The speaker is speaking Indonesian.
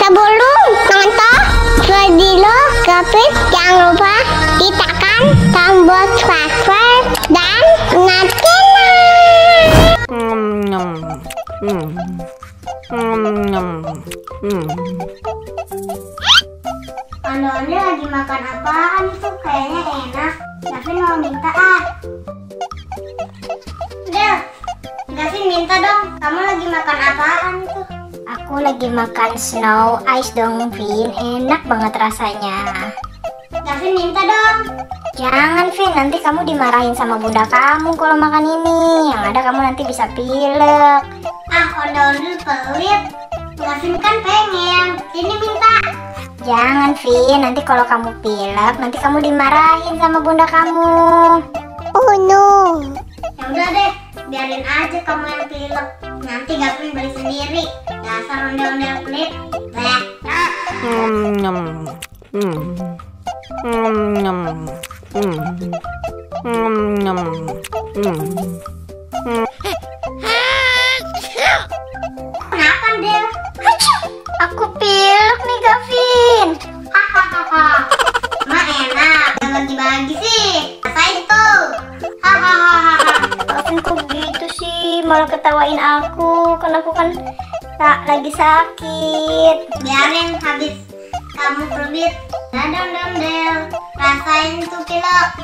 Sebelum nonton video Gafin, jangan lupa tekan tombol subscribe dan nyalakan. Anda lagi makan apaan itu? Kayaknya enak. Gafin mau minta Gafin minta dong. Kamu lagi makan apaan itu? Aku lagi makan snow ice dong, Vin. Enak banget rasanya. Gafin minta dong. Jangan, Vin. Nanti kamu dimarahin sama bunda kamu kalau makan ini. Yang ada kamu nanti bisa pilek. Ondel-ondel pelit. Gafin kan pengen. Ini minta. Jangan, Vin. Nanti kalau kamu pilek, nanti kamu dimarahin sama bunda kamu. Oh no. Ya udah deh, biarin aja kamu yang pilek. Nanti Gafin beli sendiri. Dasar ondel-ondel pelit. Kenapa, Del? Aku pilek nih, Gafin. Hahaha. Ma enak. Jangan bagi-bagi sih. Rasain tuh. Hahaha. Gafin kok gitu sih, malah ketawain aku. Kan aku kan lagi sakit. Biarin habis kamu pelit. Dadah, Del. Rasain tuh pilek.